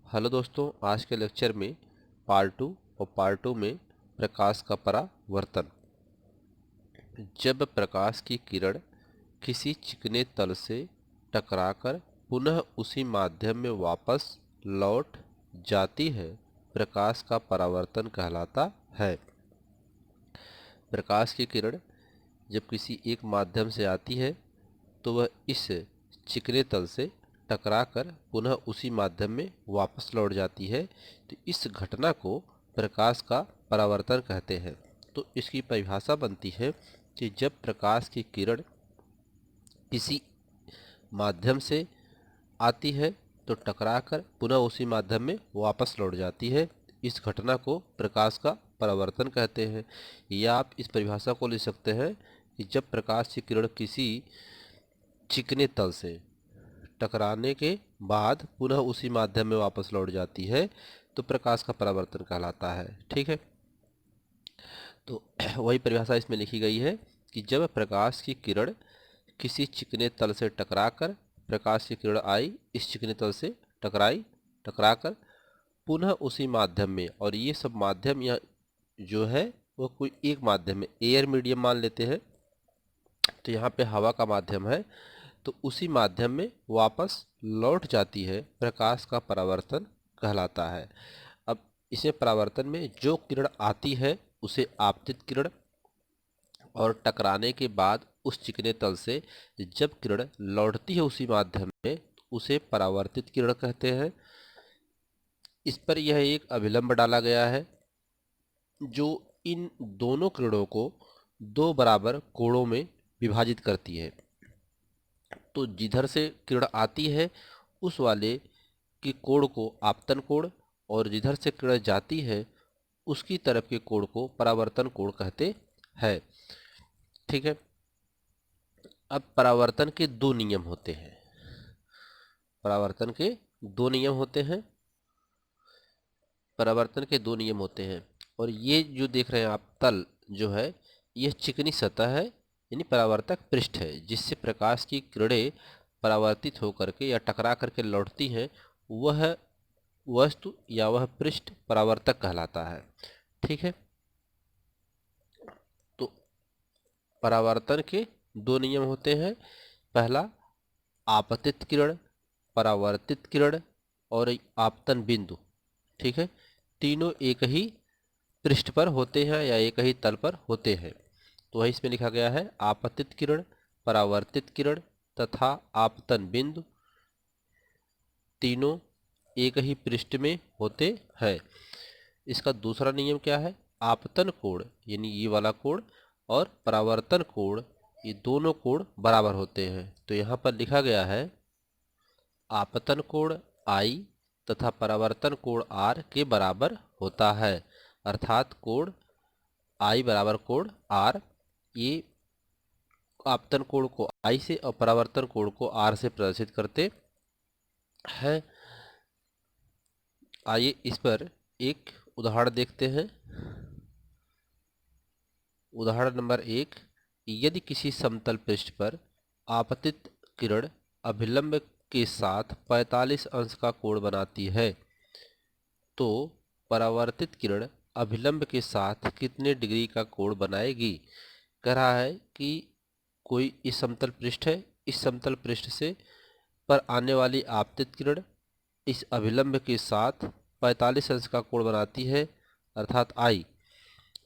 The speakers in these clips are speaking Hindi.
हेलो दोस्तों, आज के लेक्चर में पार्ट टू में प्रकाश का परावर्तन। जब प्रकाश की किरण किसी चिकने तल से टकराकर पुनः उसी माध्यम में वापस लौट जाती है, प्रकाश का परावर्तन कहलाता है। प्रकाश की किरण जब किसी एक माध्यम से आती है तो वह इस चिकने तल से टकराकर पुनः उसी माध्यम में वापस लौट जाती है, तो इस घटना को प्रकाश का परावर्तन कहते हैं। तो इसकी परिभाषा बनती है कि जब प्रकाश की किरण किसी माध्यम से आती है तो टकराकर पुनः उसी माध्यम में वापस लौट जाती है, इस घटना को प्रकाश का परावर्तन कहते हैं। या आप इस परिभाषा को ले सकते हैं कि जब प्रकाश की किरण किसी चिकने तल से टकराने के बाद पुनः उसी माध्यम में वापस लौट जाती है तो प्रकाश का परावर्तन कहलाता है। ठीक है, तो वही परिभाषा इसमें लिखी गई है कि जब प्रकाश की किरण किसी चिकने तल से टकराकर, प्रकाश की किरण आई, इस चिकने तल से टकराकर पुनः उसी माध्यम में, और ये सब माध्यम यह जो है वो कोई एक माध्यम है, एयर मीडियम मान लेते हैं, तो यहाँ पे हवा का माध्यम है, तो उसी माध्यम में वापस लौट जाती है, प्रकाश का परावर्तन कहलाता है। अब इसमें परावर्तन में जो किरण आती है उसे आपतित किरण, और टकराने के बाद उस चिकने तल से जब किरण लौटती है उसी माध्यम में उसे परावर्तित किरण कहते हैं। इस पर यह एक अभिलंब डाला गया है जो इन दोनों किरणों को दो बराबर कोणों में विभाजित करती है। तो जिधर से किरण आती है उस वाले के कोण को आपतन कोण, और जिधर से किरण जाती है उसकी तरफ के कोण को परावर्तन कोण कहते हैं। ठीक है, अब परावर्तन के दो नियम होते हैं। परावर्तन के दो नियम होते हैं परावर्तन के दो नियम होते हैं, और ये जो देख रहे हैं आप तल जो है यह चिकनी सतह है, यानी परावर्तक पृष्ठ है, जिससे प्रकाश की किरणें परावर्तित होकर के या टकरा करके लौटती हैं, वह वस्तु या वह पृष्ठ परावर्तक कहलाता है। ठीक है, तो परावर्तन के दो नियम होते हैं। पहला आपतित किरण, परावर्तित किरण और आपतन बिंदु। ठीक है, तीनों एक ही पृष्ठ पर होते हैं या एक ही तल पर होते हैं। तो वही इसमें लिखा गया है, आपतित किरण, परावर्तित किरण तथा आपतन बिंदु तीनों एक ही पृष्ठ में होते हैं। इसका दूसरा नियम क्या है, आपतन कोण यानी ये वाला कोण और परावर्तन कोण, ये दोनों कोण बराबर होते हैं। तो यहाँ पर लिखा गया है आपतन कोण I तथा परावर्तन कोण R के बराबर होता है, अर्थात कोण I बराबर कोण R, ये आपतन कोण को I से और परावर्तन कोण को R से प्रदर्शित करते हैं। आइए इस पर एक उदाहरण देखते हैं। उदाहरण नंबर 1, यदि किसी समतल पृष्ठ पर आपतित किरण अभिलंब के साथ 45 अंश का कोण बनाती है तो परावर्तित किरण अभिलंब के साथ कितने डिग्री का कोण बनाएगी। कह रहा है कि कोई इस समतल पृष्ठ है, इस समतल पृष्ठ से पर आने वाली आपतित किरण इस अभिलंब के साथ 45 अंश का कोण बनाती है, अर्थात I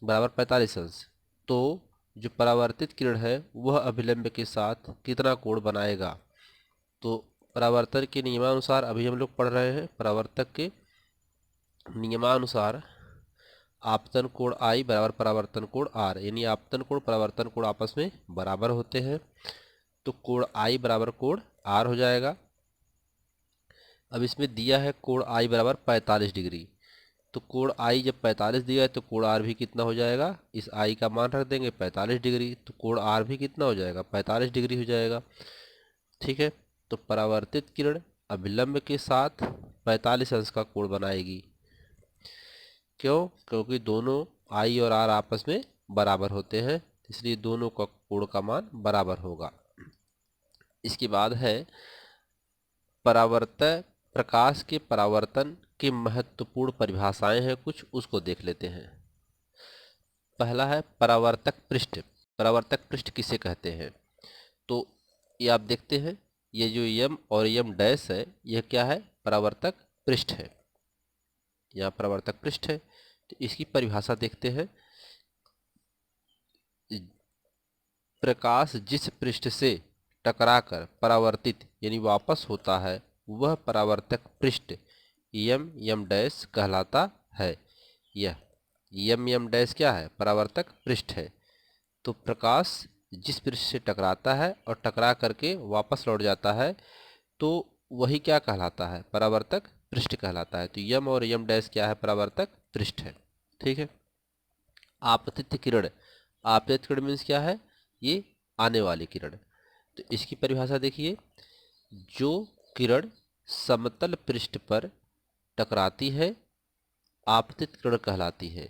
बराबर 45 अंश। तो जो परावर्तित किरण है वह अभिलंब के साथ कितना कोण बनाएगा। तो परावर्तन के नियमानुसार अभी हम लोग पढ़ रहे हैं, परावर्तक के नियमानुसार आपतन कोण I बराबर परावर्तन कोण R, यानी आपतन कोण परावर्तन कोण आपस में बराबर होते हैं, तो कोण I बराबर कोण R हो जाएगा। अब इसमें दिया है कोण I बराबर 45 डिग्री, तो कोण I जब 45 दिया है तो कोण R भी कितना हो जाएगा, इस I का मान रख देंगे 45 डिग्री, तो कोण R भी कितना हो जाएगा, 45 डिग्री हो जाएगा। ठीक है, तो परावर्तित किरण अभिलंब के साथ 45 अंश का कोण बनाएगी। क्यों? क्योंकि दोनों I और R आपस में बराबर होते हैं, इसलिए दोनों का कोण का मान बराबर होगा। इसके बाद है परावर्तक प्रकाश के परावर्तन की महत्वपूर्ण परिभाषाएं हैं कुछ, उसको देख लेते हैं। पहला है परावर्तक पृष्ठ। परावर्तक पृष्ठ किसे कहते हैं? तो ये आप देखते हैं, ये जो यम और यम डैश है, यह क्या है? परावर्तक पृष्ठ है। यहाँ परावर्तक पृष्ठ है, तो इसकी परिभाषा देखते हैं। प्रकाश जिस पृष्ठ से टकराकर परावर्तित यानी वापस होता है, वह परावर्तक पृष्ठ यम यम डैश कहलाता है। यह यम यम डैश क्या है? परावर्तक पृष्ठ है। तो प्रकाश जिस पृष्ठ से टकराता है और टकरा करके वापस लौट जाता है, तो वही क्या कहलाता है? परावर्तक पृष्ठ कहलाता है। तो यम और यम डैश क्या है? परावर्तक पृष्ठ है। ठीक है। आपतित किरण। आपतित किरण मीन्स क्या है? ये आने वाली किरण। तो इसकी परिभाषा देखिए, जो किरण समतल पृष्ठ पर टकराती है आपतित किरण कहलाती है।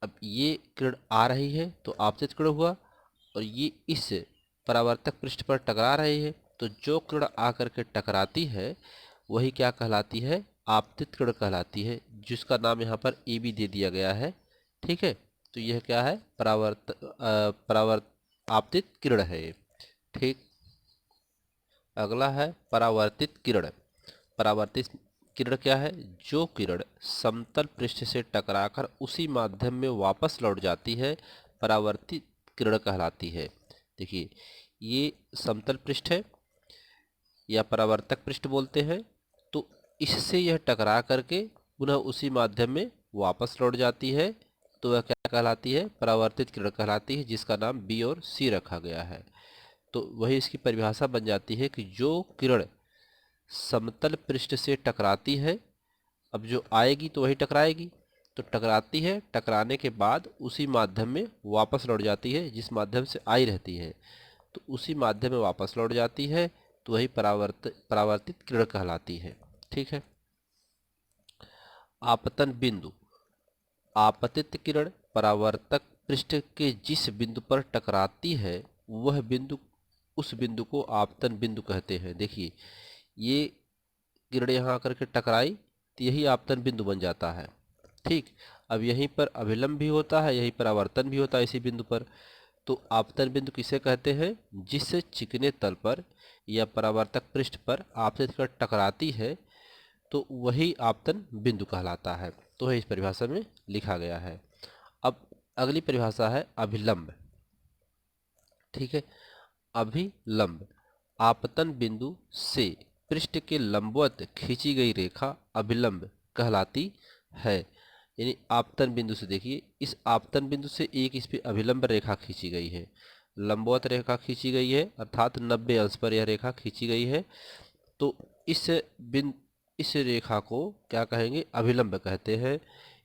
अब ये किरण आ रही है तो आपतित किरण हुआ, और ये इस परावर्तक पृष्ठ पर टकरा रही है, तो जो किरण आकर के टकराती है वही क्या कहलाती है? आपतित किरण कहलाती है, जिसका नाम यहाँ पर ए भी दे दिया गया है। ठीक है। तो यह क्या है? परावर्त आपतित किरण है ये। ठीक। अगला है परावर्तित किरण। परावर्तित किरण क्या है? जो किरण समतल पृष्ठ से टकराकर उसी माध्यम में वापस लौट जाती है, परावर्तित किरण कहलाती है। देखिए, ये समतल पृष्ठ है या परावर्तक पृष्ठ बोलते हैं, तो इससे यह टकरा करके पुनः उसी माध्यम में वापस लौट जाती है, तो वह क्या कहलाती है? परावर्तित किरण कहलाती है, जिसका नाम बी और सी रखा गया है। तो वही इसकी परिभाषा बन जाती है कि जो किरण समतल पृष्ठ से टकराती है, अब जो आएगी तो वही टकराएगी, तो टकराती है, टकराने के बाद उसी माध्यम में वापस लौट जाती है जिस माध्यम से आई रहती है, तो उसी माध्यम में वापस लौट जाती है, तो वही परावर्तित किरण कहलाती है। ठीक है। आपतन बिंदु। आपतित किरण परावर्तक पृष्ठ के जिस बिंदु पर टकराती है, वह बिंदु उस बिंदु को आपतन बिंदु कहते हैं। देखिए, ये किरण यहाँ आकर के टकराई तो यही आपतन बिंदु बन जाता है। ठीक। अब यहीं पर अभिलंब भी होता है, यहीं पर आवर्तन भी होता है इसी बिंदु पर। तो आपतन बिंदु किसे कहते हैं? जिससे चिकने तल पर या परावर्तक पृष्ठ पर आपतित किरण टकराती है, तो वही आपतन बिंदु कहलाता है। तो है इस परिभाषा में लिखा गया है। अब अगली परिभाषा है अभिलंब। ठीक है। अभिलंब आपतन बिंदु से पृष्ठ के लंबवत खींची गई रेखा अभिलंब कहलाती है। यानी आपतन बिंदु से, देखिए, इस आपतन बिंदु से एक इस पे अभिलंब रेखा खींची गई है, लंबवत रेखा खींची गई है, अर्थात 90 अंश पर यह रेखा खींची गई है। तो इस रेखा को क्या कहेंगे? अभिलंब कहते हैं।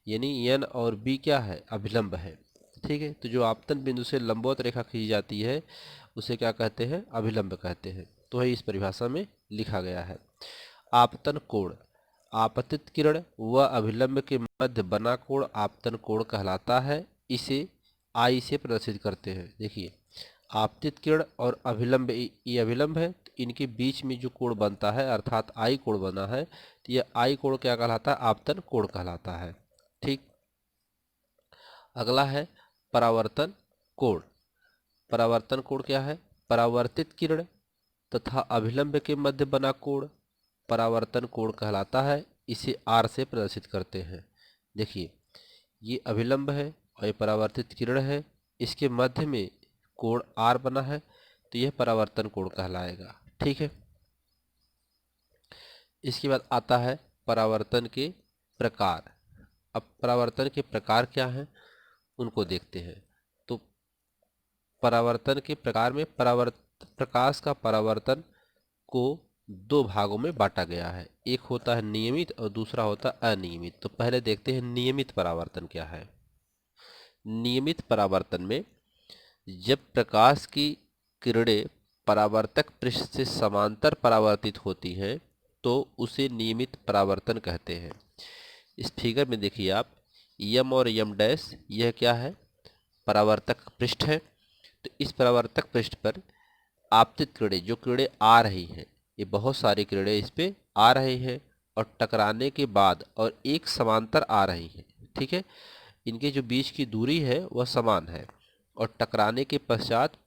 यानी एन और बी क्या है? अभिलंब है। ठीक है। तो जो आपतन बिंदु से लंबवत रेखा खींची जाती है उसे क्या कहते हैं? अभिलंब कहते हैं। तो है इस परिभाषा में लिखा गया है। आपतन कोण। आपतित किरण व अभिलंब के मध्य बना कोण आपतन कोण कहलाता है। इसे आई से प्रदर्शित करते हैं। देखिए, आपतित किरण और अभिलंब, ये अभिलंब है, तो इनके बीच में जो कोण बनता है अर्थात आई कोण बना है, तो यह आई कोण क्या कहलाता है? आपतन कोण कहलाता है। ठीक। अगला है परावर्तन कोण। परावर्तन कोण क्या है? परावर्तित किरण तथा अभिलंब के मध्य बना कोण परावर्तन कोण कहलाता है। इसे आर से प्रदर्शित करते हैं। देखिए, ये अभिलंब है और ये परावर्तित किरण है, इसके मध्य में कोण आर बना है, तो यह परावर्तन कोण कहलाएगा। ठीक है। इसके बाद आता है परावर्तन के प्रकार। अब परावर्तन के प्रकार क्या हैं उनको देखते हैं। तो परावर्तन के प्रकार में प्रकाश का परावर्तन को दो भागों में बांटा गया है। एक होता है नियमित और दूसरा होता है अनियमित। तो पहले देखते हैं नियमित परावर्तन क्या है। नियमित परावर्तन में जब प्रकाश की किरणें परावर्तक पृष्ठ से समांतर परावर्तित होती हैं, तो उसे नियमित परावर्तन कहते हैं। इस फिगर में देखिए आप, यम और यम डैश, यह क्या है? परावर्तक पृष्ठ है। तो इस परावर्तक पृष्ठ पर आपतित किरणें, जो किरणें आ रही हैं, ये बहुत सारी किरणें इस पे आ रहे हैं और टकराने के बाद और एक समांतर आ रही है, ठीक है, इनके जो बीच की दूरी है वह समान है और टकराने के पश्चात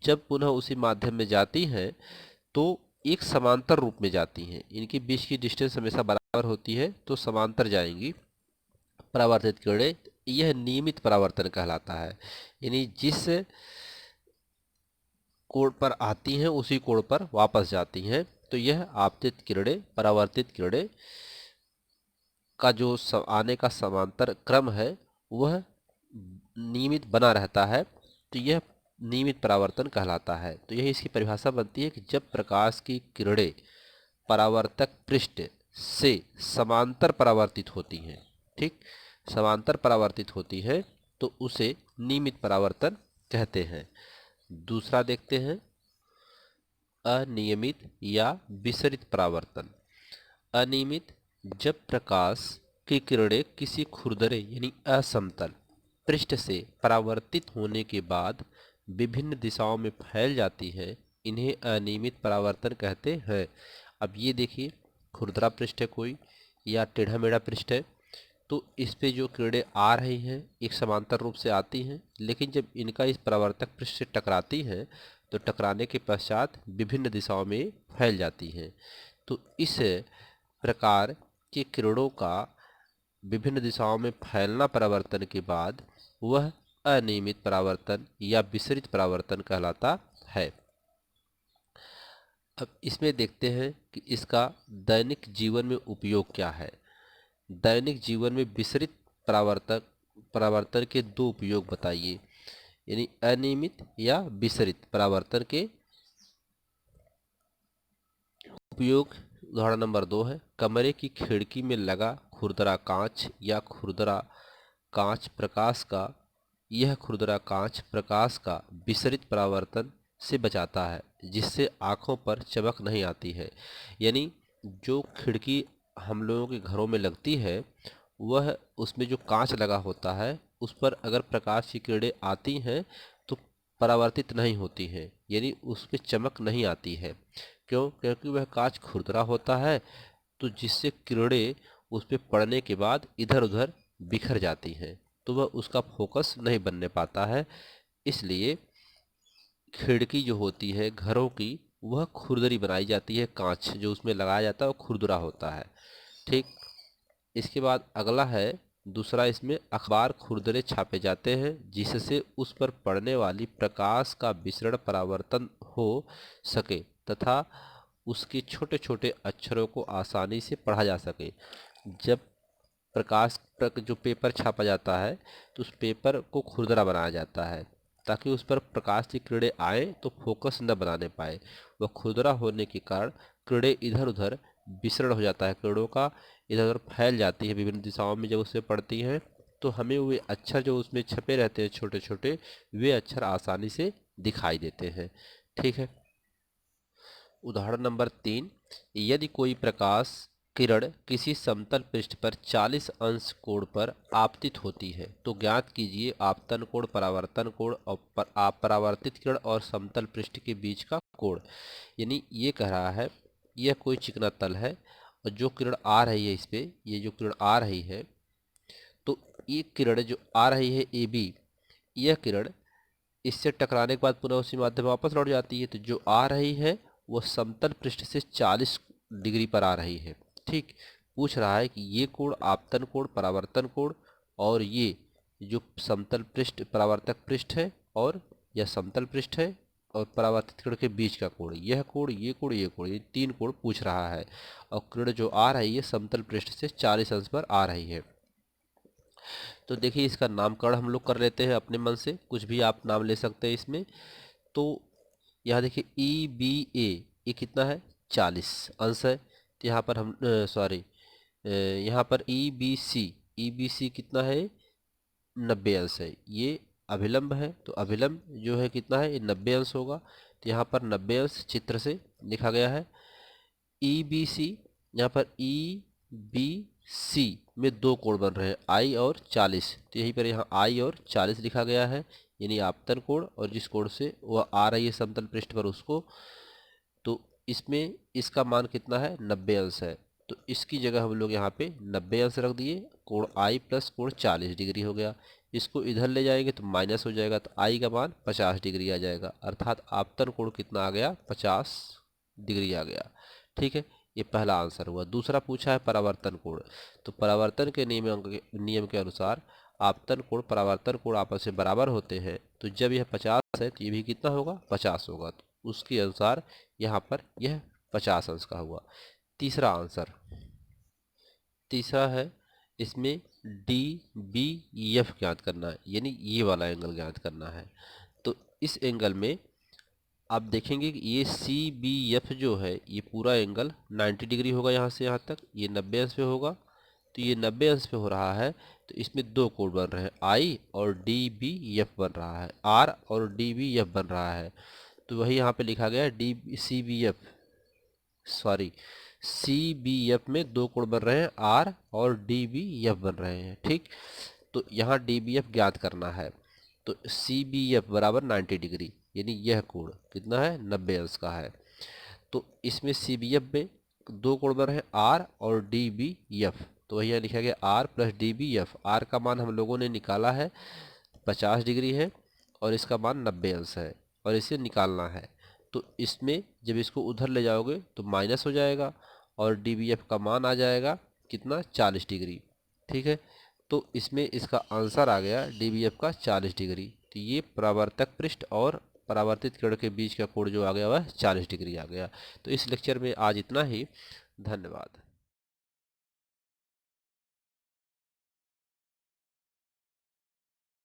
जब पुनः उसी माध्यम में जाती हैं तो एक समांतर रूप में जाती हैं। इनके बीच की डिस्टेंस हमेशा बराबर होती है तो समांतर जाएंगी परावर्तित किरणें। यह नियमित परावर्तन कहलाता है, यानी जिस कोण पर आती हैं उसी कोण पर वापस जाती हैं। तो यह आपतित किरणें परावर्तित किरणें का जो आने का समांतर क्रम है वह नियमित बना रहता है, तो यह नियमित परावर्तन कहलाता है। तो यही इसकी परिभाषा बनती है कि जब प्रकाश की किरणें परावर्तक पृष्ठ से समांतर परावर्तित होती हैं, ठीक, समांतर परावर्तित होती है तो उसे नियमित परावर्तन कहते हैं। दूसरा देखते हैं अनियमित या विसरित परावर्तन। अनियमित, जब प्रकाश की किरणें किसी खुरदरे यानी असमतल पृष्ठ से परावर्तित होने के बाद विभिन्न दिशाओं में फैल जाती है, इन्हें अनियमित परावर्तन कहते हैं। अब ये देखिए, खुरदरा पृष्ठ है कोई या टेढ़ा मेढ़ा पृष्ठ है, तो इस पे जो किरणें आ रही हैं एक समांतर रूप से आती हैं, लेकिन जब इनका इस परावर्तक पृष्ठ से टकराती हैं तो टकराने के पश्चात विभिन्न दिशाओं में फैल जाती हैं। तो इस प्रकार के किरणों का विभिन्न दिशाओं में फैलना परावर्तन के बाद वह अनियमित परावर्तन या विसरित परावर्तन कहलाता है। अब इसमें देखते हैं कि इसका दैनिक जीवन में उपयोग क्या है। दैनिक जीवन में विसरित परावर्तन के दो उपयोग बताइए, यानी अनियमित या विसरित परावर्तन के उपयोग। उदाहरण नंबर 2 है, कमरे की खिड़की में लगा खुरदरा कांच या खुरदरा कांच प्रकाश का, यह खुरदरा कांच प्रकाश का विसरित परावर्तन से बचाता है जिससे आँखों पर चमक नहीं आती है। यानी जो खिड़की हम लोगों के घरों में लगती है वह उसमें जो कांच लगा होता है उस पर अगर प्रकाश की किरणें आती हैं तो परावर्तित नहीं होती हैं, यानी उस पर चमक नहीं आती है। क्यों? क्योंकि वह कांच खुरदरा होता है, तो जिससे किरणें उस पर पड़ने के बाद इधर उधर बिखर जाती हैं, तो वह उसका फोकस नहीं बनने पाता है। इसलिए खिड़की जो होती है घरों की वह खुरदरी बनाई जाती है, कांच जो उसमें लगाया जाता है वो खुरदरा होता है, ठीक। इसके बाद अगला है दूसरा, इसमें अखबार खुरदरे छापे जाते हैं जिससे उस पर पड़ने वाली प्रकाश का विसरण परावर्तन हो सके तथा उसके छोटे छोटे अक्षरों को आसानी से पढ़ा जा सके। जब प्रकाश पर जो पेपर छापा जाता है तो उस पेपर को खुरदरा बनाया जाता है ताकि उस पर प्रकाश की किरणें आए तो फोकस न बनाने पाए। वह खुरदरा होने के कारण किरणें इधर उधर विसरण हो जाता है, किरणों का इधर उधर फैल जाती है विभिन्न दिशाओं में। जब उससे पड़ती हैं तो हमें वे अक्षर जो उसमें छपे रहते हैं छोटे छोटे, वे अक्षर आसानी से दिखाई देते हैं, ठीक है। उदाहरण नंबर 3, यदि कोई प्रकाश किरण किसी समतल पृष्ठ पर 40 अंश कोण पर आपतित होती है तो ज्ञात कीजिए आपतन कोण, परावर्तन कोण और परावर्तित किरण और समतल पृष्ठ के बीच का कोण। यानी ये कह रहा है यह कोई चिकना तल है और जो किरण आ रही है इस पे, ये जो किरण आ रही है तो ये किरण जो आ रही है ए बी, यह किरण इससे टकराने के बाद पुनः उसी माध्यम में वापस लौट जाती है। तो जो आ रही है वो समतल पृष्ठ से 40 डिग्री पर आ रही है, ठीक। पूछ रहा है कि ये कोण आपतन कोण, परावर्तन कोण और ये जो समतल पृष्ठ परावर्तक पृष्ठ है और यह समतल पृष्ठ है और परावर्तित किरण के बीच का कोण, यह कोण, ये कोण, ये कोण, ये 3 कोण पूछ रहा है। और किरण जो आ रही है समतल पृष्ठ से 40 अंश पर आ रही है। तो देखिए इसका नामकरण हम लोग कर लेते हैं अपने मन से, कुछ भी आप नाम ले सकते हैं इसमें। तो यहाँ देखिए ई बी ए, ये कितना है 40 अंश है। तो यहाँ पर हम यहाँ पर ई बी सी कितना है 90 अंश है। ये अभिलंब है तो अभिलंब जो है कितना है, ये 90 अंश होगा। तो यहाँ पर 90 अंश चित्र से लिखा गया है। ई बी सी, यहाँ पर ई बी सी में दो कोण बन रहे हैं आई और 40, तो यहीं पर यहाँ आई और 40 लिखा गया है, यानी आपतन कोण और जिस कोण से वह आ रही है समतल पृष्ठ पर उसको। तो इसमें इसका मान कितना है, 90 अंश है, तो इसकी जगह हम लोग यहाँ पे 90 अंश रख दिए। कोण आई प्लस कोण 40 डिग्री हो गया। इसको इधर ले जाएंगे तो माइनस हो जाएगा, तो आई का मान 50 डिग्री आ जाएगा, अर्थात आपतन कोण कितना आ गया, 50 डिग्री आ गया। ठीक है, ये पहला आंसर हुआ। दूसरा पूछा है परावर्तन कोण, तो परावर्तन के नियम के अनुसार आपतन कोण परावर्तन कोण आपस में बराबर होते हैं, तो जब यह 50 है तो ये भी कितना होगा, 50 होगा, तो उसके अनुसार यहाँ पर यह 50 अंश का हुआ। तीसरा आंसर, तीसरा है इसमें डी बी एफ ज्ञात करना है, यानी ये वाला एंगल ज्ञात करना है। तो इस एंगल में आप देखेंगे कि ये सी बी एफ जो है ये पूरा एंगल 90 डिग्री होगा, यहाँ से यहाँ तक ये 90 अंश पे होगा। तो ये 90 अंश पे हो रहा है, तो इसमें दो कोण बन रहे हैं, आई और डी बी एफ बन रहा है, आर और डी बी एफ बन रहा है। तो वही यहाँ पे लिखा गया है D C B F, sorry C B F में दो कोण बन रहे हैं, आर और डी बी एफ बन रहे हैं। ठीक, तो यहाँ डी बी एफ ज्ञात करना है, तो सी बी एफ बराबर 90 डिग्री, यानी यह कोण कितना है, 90 अंश का है। तो इसमें सी बी एफ में दो कोण बन रहे हैं, आर और डी बी एफ, तो वही यहाँ लिखा गया R plus D B F. R का मान हम लोगों ने निकाला है 50 डिग्री है, और इसका मान 90 अंश है, और इसे निकालना है। तो इसमें जब इसको उधर ले जाओगे तो माइनस हो जाएगा, और डी बी एफ का मान आ जाएगा कितना, 40 डिग्री। ठीक है, तो इसमें इसका आंसर आ गया डी बी एफ का 40 डिग्री। तो ये परावर्तक पृष्ठ और परावर्तित किरण के बीच का कोण जो आ गया वह 40 डिग्री आ गया। तो इस लेक्चर में आज इतना ही, धन्यवाद।